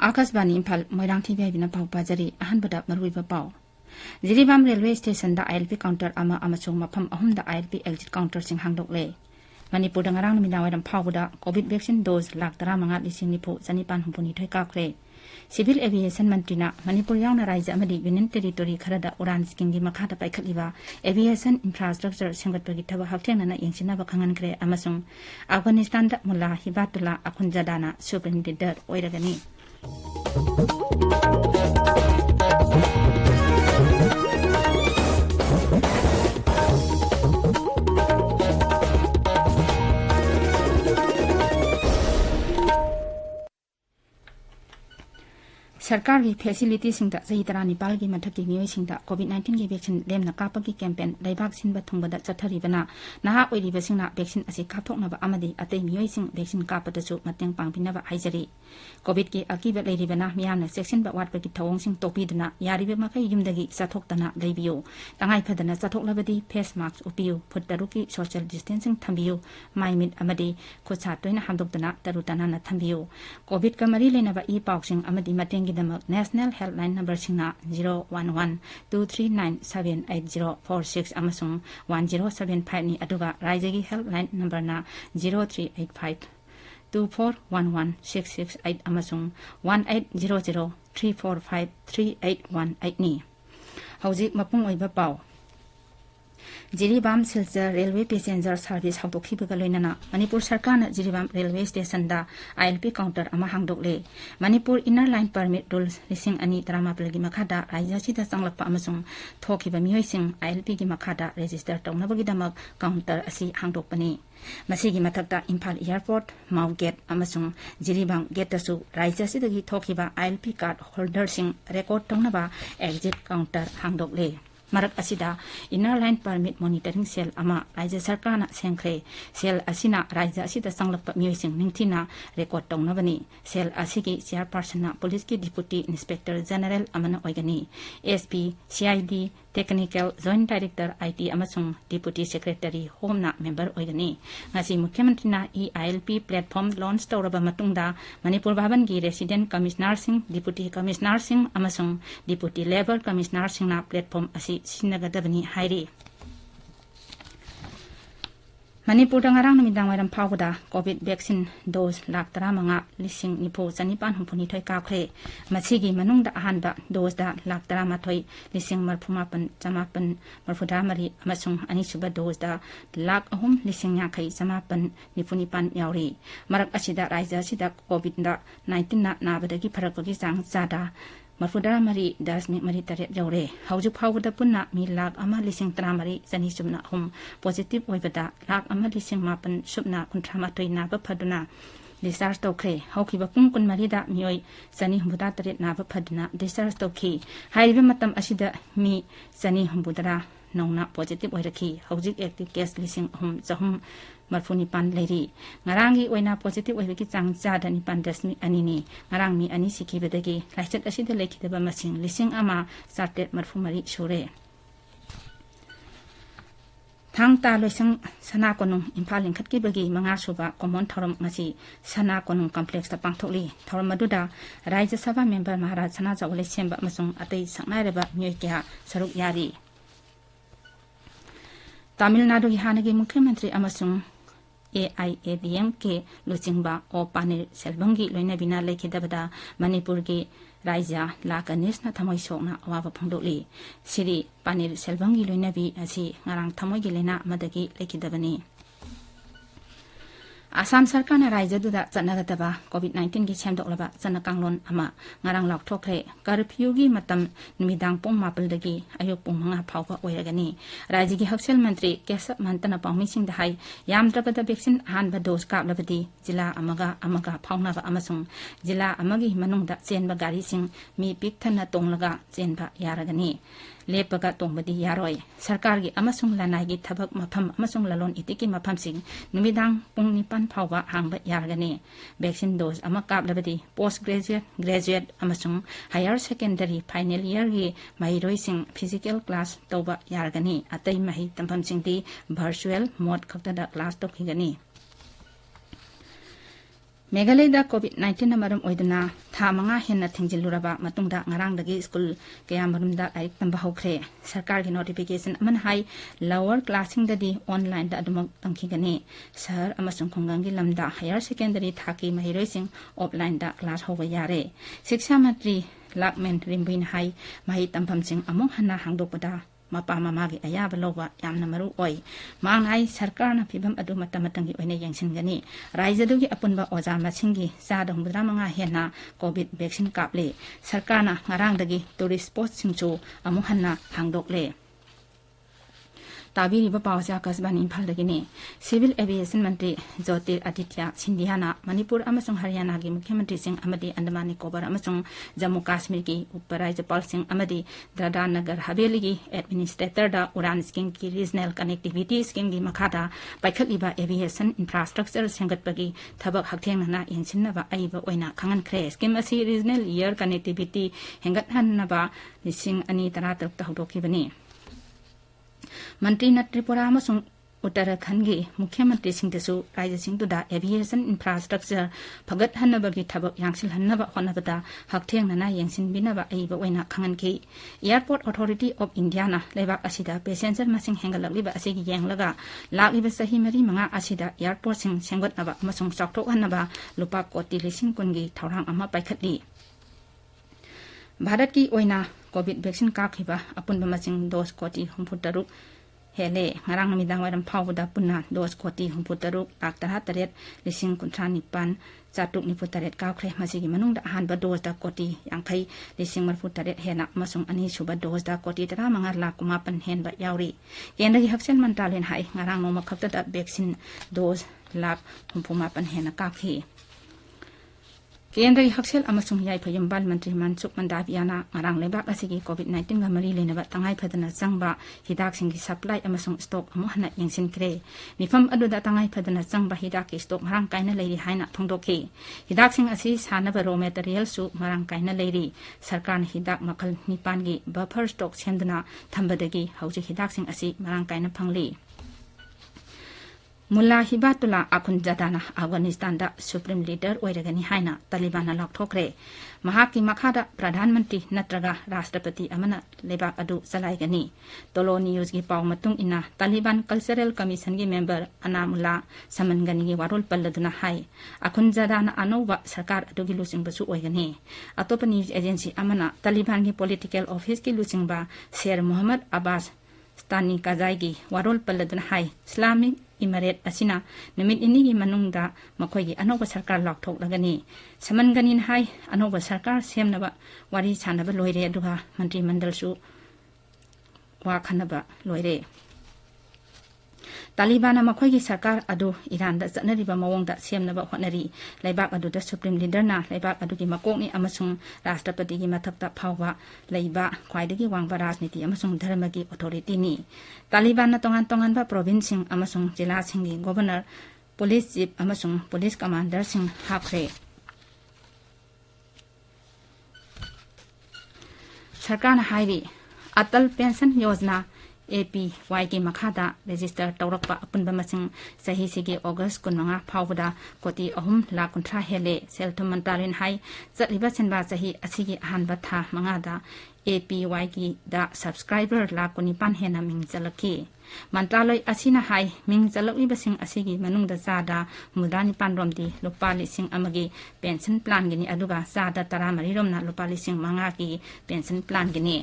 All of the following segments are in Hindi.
आकाशवाणी इम्फाल मोइरांग टीवी पाउ पाजरी अहनबदा मरुइबा पाउ जिरीबाम रेलवे स्टेशन दा आईएलपी काउंटर अमा अमसुंग मफम अहुम दा आईएलपी एग्जिट काउंटर सिंग हांगदोकले मणिपुर नगारांग मिनावरम फावदा कोविड वैक्सीन डोज लाख 15,9,9,9 काखरे सिविल एविएशन मंत्रीना मणिपुर यावना राज्य अमदी यूनियन टेरिटोरी खरदा उड़ान स्कीम मखादा पाइखलिबा एविएशन इंफ्रास्ट्रक्चर सेंगटपगी थबक हक्थेंगना यंगसिनबा खंगनख्रे अमसुंग अफगानिस्तान दा मुल्ला हिबातुल्ला अखुनजादाना सुप्रीम लीडर ओइरगनी सरकार की फैसिलिटी सिंगदा सही तरह निपाल की मथक की मियोई सिंगदा कोविड-19 की वैक्सीन लेमना कापा की कैंपेन लेबाक सिनबा थुंगबदा चथरिबना नहा ओइरिबा सिंगना वैक्सीन असे कापथोकनबा अमदी अतै मियोई सिंग वैक्सीन कापदसु मतेंग पांगपिनबा हाइजरी कोविड की अकीबा लेरिबना मियामना सेक्शन वाटपा की थवोंग सिंग तोपीदना यारिबे मखै युमदगी चथोक्तना लेबियो तंगाई फदना चथोक्लबदी फेस मास्क उपियो फुट तरुकी सोशल डिस्टेंसिंग थंबियो माइमिट अमदी खुदसा तोइना हामदोक्तना तरुतनाना थंबियो कोविड का मरी लेनबा ई पाउसिंग अमदी मतेंग नेशनल हेल्पलाइन नंबर सिंगना 011-239-78046 अमसुंग 1075 नि अदुगा राज्यगी हेल्पलाइन नंबरना 0385-2411-668 अमसुंग 1800-345-3818 नि हौजिक मपुंग ओइबा पाउ Jiribam Silchar railway passenger service हौदोखिबगा लोइनाना मणिपुर सरकार जिरीबाम रेलवे स्टेशन दा आईएलपी काउंटर अमा हांगदोकले Manipur inner line permit rules 2013 की मखादा राज्यसिदा चंगलक्पा अमसुंग थोखिबा मियोइसिंग आईएलपी की मखादा रजिस्टर तौनबगीदमक काउंटर असी हांगदोकपनी मसीगी मथक्ता इम्फाल एयरपोर्ट माउ गेट अमसुंग जिरीबाम गेटसु राज्यसिदगी थोखिबा आईएलपी कार्ड होल्डरसिंग रेकॉर्ड तौनबा एग्जिट काउंटर हांगदोकले मरक असिदा inner line permit monitoring cell अमा राज्य सरकारना सेंख्रे सेल असिना राज्य असिदा संगलप मियोइसिंग निंगथिना रिकॉर्ड तौनबनी सेल असिगी चेयरपर्सन पुलिस की डिप्यूटी इंस्पेक्टर जनरल अमन ओइगनी SP CID technical joint director IT अमसुंग डिप्यूटी सेक्रेटरी होमना मेंबर ओइगनी ngasi मुख्यमंत्रीना ई आईएलपी प्लेटफॉर्म लॉन्च तौरबा मतुंगदा मणिपुर भवन की resident commissioner Singh deputy commissioner Singh अमसुंग डिप्यूटी लेबर कमिश्नर सिंहना प्लेटफॉर्म असी सिनगदबनी हाइरी मणिपुर नगारांग नमिदांग वायरम फावदा कोविड वैक्सीन डोज लाख 15,9,9,9 काखरे मसीगी मनुंगदा अहानबा डोजदा लाख 13,9,9,9,9 अमसुंग अनिसुबा डोजदा लाख 3,50,9,9,9 यावरी मरक असिदा राज्य असिदा कोविड 19 नाबदगी फरकपगी चांग चादा मरफुदा मरी 10.3 you're हौजुक फावदा पुन्ना me lakh 1,13,9,9 positive ओइबदा lakh 1,9,9,9 Naba फदुना discharge तौखरे हौखिबा Pung कुनमरीदा मियोई 9,9,3 Naba फदुना discharge तौखी हाइरिबा मतम असिदा मी 9,9,3 नौना पॉजिटिव ओइरखी हौजिक एक्टिव केस 3,494 लेरी ngaranggi oina positive oibaki chang chada ni 5.2 ngarang mi ani sikibadagi laichat asida lekhidaba masing lising ama sartet marfumari sure thang ta loisang sana konung imphal lingkhatki bagi manga suba common thoram ngasi sana konung complex ta pangthokli thoram maduda rajya sabha member maharaj sana jawle semba masung atei sangnareba myoi kya saruk yari Tamil Nadu ki hanagi मुख्यमंत्री अमसुंग AIADM के लुचिंगबा ओ पानिर सेल्वंगी लोइना बिना लेखिदबदा मणिपुर की राज्य लाकनिसना थमोय सोकना अवाबा फंगदोली सिरी पानिर सेल्वंगी लोइना बि असि ngarang थमोय गिलेना मदगी लेखिदबनी आसाम सरकारना राज्य दुदा चनगतबा कोविड-19 की सेमदोकलबा चनकांगलोन अमा ngarang लाउथोखरे कर्फ्यू की मतम निमिदांग पुंग मापलदगी अयुक पुंग 5 फावबा ओइरगनी राज्य की हक्सेल मंत्री केशव महंतना पाउमिसिंग दहाई यामद्रबदा वैक्सीन हानबा डोज कापलबदी जिला अमगा फाउनाबा अमसुंग जिला अमगी मनुंगदा चेनबा गारीसिंग मी पिकथना तोंगलगा चेनबा यारगनी लेपगा तोंबदी यारोय सरकार की अमसुंग लानाई थबक मफम अमसुंग ललोन इतिकी मफमसिंग नुमिदांग पुंग 9 फाउबा हांगबा यारगनी वैक्सीन डोज अमा काबलबदी पोस्ट ग्रेजुएट अमसुंग हायर सेकेंडरी फाइनल ईयर की महिरोइसिंग फिजिकल क्लास तौबा यारगनी अतई मही तंफमसिंगदी वर्चुअल मोड खक्तदा क्लास तौखिगनी मेघालयदा कोविड-19 मरम ओइदना था मंगा हेन्ना थिंजिलुरबा मतुंगदा ngarangdagi स्कूल कया मरुमदा लाइक तंबा हौख्रे सरकार की नोटिफिकेशन अमन हाई लोअर क्लासिंग ददी ऑनलाइन दा अदुमक तंखिगनी शहर अमसुंग खुंगंगी लमदा हायर सेकेंडरी थाकी महिरोइसिंग ऑफलाइन दा क्लास होबा यारे शिक्षा मंत्री लाकमेन रिम्बिन हाई मही तंफमसिंग अमुंग हन्ना हांगदोकपदा मपा ममागी अयाबा लौबा यामना मरु ओइ मांगनाई सरकारना फिबम अदु मतमतंगी ओइने यंगसिनगनी राज्यदुगी अपुनबा ओजा मसिंगी 4.9 हेना कोविड वैक्सीन कापले सरकारना ngarangdagi टूरिस्ट स्पॉट सिंचो अमुंग हन्ना हांगदोकले ताबीरिबा पावजा कसबान इम्फालदगिनी सिविल एविएशन मंत्री ज्योतिरादित्य सिंधियाना मणिपुर अमसुंग हरियाणा की मुख्यमंत्री सिंह अमदी अंडमान निकोबार अमसुंग जम्मू कश्मीर की उपराज्यपाल सिंह अमदी दादरा नगर हवेली की एडमिनिस्ट्रेटर दा उड़ान स्कीम की रीजनल कनेक्टिविटी स्कीम की मखादा पाइखलिबा एविएशन इंफ्रास्ट्रक्चर सेंगतपगी थबक हक्थेंगना यंसिनबा अइबा ओइना खंगनख्रे स्कीम असि रीजनल ईयर कनेक्टिविटी हेंगतहनबा 2013 ता हौदोखिबनी मंत्री न त्रिपुरा अमसुंग उत्तराखंड की मुख्यमंत्री सिंहदसु राज्य सिंहदुदा एविएशन इंफ्रास्ट्रक्चर फगतहनबगी थबक यांगसिलहनबा होनबदा हक्थेंगना यंसिनबिनबा अइबा ओइना खंगनखि एयरपोर्ट अथॉरिटी ऑफ इंडिया ना लेबाक असिदा पैसेंजर मसिंग हेंगलकलिबा असिगी यांगलगा लागिबा सही मरी मंगा असिदा एयरपोर्ट सिंग सेंगतनबा अमसुंग चाक्थोकहनबा लुपा कोटी 10,000 की थौरांग अमा पाइखतली भारत की ओइना कोविड वैक्सीन काखिबा अपुनबा मसिंग डोज कोटी 63 हेले ngarang midang waram phawda punna dos koti 63,38,919 काउख्रे मसिगी मनुंग अहानबा dose दा कोटी 50,38 हेना मसुंग अनि सुबा डोज दा कोटी 15,09,9 हेनबा यावरी केंद्र की हक्सेल मंत्रालयन हाई ngarang नोमा खक्तदा वैक्सीन डोज 1,59,9 हेना काखी केंद्र की हक्सेल अमसुंग याइफयम बाल मंत्री मनसुख मंडावियाना ngarang लेबाक असिगी कोविड-19 गा मरी लेनबा तंगाई फदना चंगबा हिदाक सिंगी सप्लाई अमसुंग स्टॉक अमुहना यंसिनख्रे मिफम अदुदा तंगाई फदना चंगबा हिदाक की स्टॉक ngarang काइना लेरी हाइना फोंदोखि हिदाक सिंग असि सानबा रो मटेरियल सु ngarang काइना लेरी सरकार हिदाक मखल 9 की बफर स्टॉक सेमदना थंबदगी हौजि हिदाक सिंग असि ngarang काइना फंगली मुल्ला हिबातुल्ला अखुनजदाना अफगानिस्तान दा सुप्रीम लीडर ओइरगनी हाइना तालिबान लौथोखरे महाकी मखादा प्रधानमंत्री नत्रगा राष्ट्रपति अमना लेबाक अदु चलाइगनी तोलो न्यूज की पाव मतुंग इना तालिबान कल्चरल कमीशन की मेंबर अनामुल्ला समनगनी की वारोल पल्लदुना हाई अखुनजदाना अनोबा सरकार अदुगी लुसिंगबसु ओइगनी अतोप न्यूज एजेंसी अमना तालिबान की पॉलिटिकल ऑफिस की लुसिंगबा शेर मोहम्मद अब्बास स्तानी काजाई वारोल पल्लदुना हाई इस्लामिक इमरेट असिना नुमित इनी की मनुंगदा मखोई अनोबा सरकार लौथोकलगनी समनगनी हाई अनोबा सरकार सेमनबा वारी सानबा लोइरे अदुगा मंत्री मंडलसु वा खनबा लोइरे तालिबान मखोई की सरकार अदु ईरान दा चनरिबा मवोंगदा सेमनबा होनरी लेबाक अदुदा सुप्रीम लीडर ना लेबाक अदुगी मकोकनी अमसुंग राष्ट्रपति की मथक्ता फावबा लेबा ख्वाइदगी वांगबा राजनीति अमसुंग धर्म की अथॉरिटी नि तालिबान ना तोंगान तोंगानबा प्रोविंस सिंग अमसुंग जिला सिंग की गवर्नर पुलिस चीफ अमसुंग पुलिस कमांडर सिंग हाखरे सरकार हाइरी अटल पेंशन योजना APY की मखादा रजिस्टर तौरकपा अपुनबा मसिंग सही सिगे अगस्त 19 फावबदा कोटी 3,19,000 हेले सेल्थुम मंत्रालयन हाई चलिबा सेनबा सही असिगी अहानबा था मंगादा APY की दा सब्सक्राइबर 19,000 हेना मिंग चलखी मंत्रालय असिना हाई मिंग चलकलिबसिंग असिगी मनुंगदा जादा मुदानी पानरोमदी लुपा लिसिंग अमगी पेंशन प्लान गिनी अदुगा जादा 13 रोमना लुपा लिसिंग मंगा की पेंशन प्लान गिनी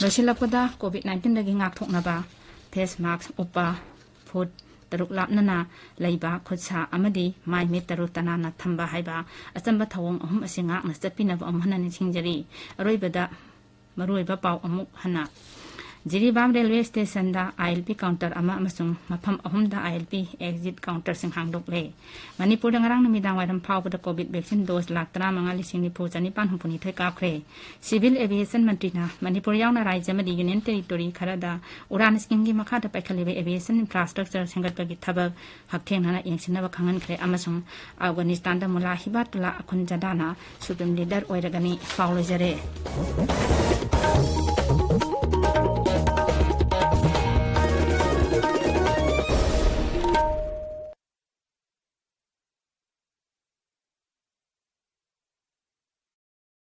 लोसिलपदा कोविड-19 दगी ngaktoknaba फेस मास्क उपा फुट तरुक लापनना लैबा खुदसा अमदी माइ मिट तरुक तनाना थंबा हाइबा अचंबा थवंग अहुम असि ngakna चटपिनबा अमहननि सिंजरी अरोइबदा मरुइबा पाव अमुक हना Jiribam railway station da ILP counter ama amasung mafam ahum da ILP exit counter sing hangdok le Manipur da ngarang namidang wairam phawba da covid vaccine dose lak tara manga lising ni phu chani pan humpuni thai ka khre civil aviation mantri na Manipur yauna rajya ma union territory khara da uran scheme gi makha da paikhalibe aviation infrastructure sengat pa gi thabak haktheng na yengsinna ba khangan khre amasung Afghanistan da mula hibatula akhun jadana supreme leader oiragani faulojare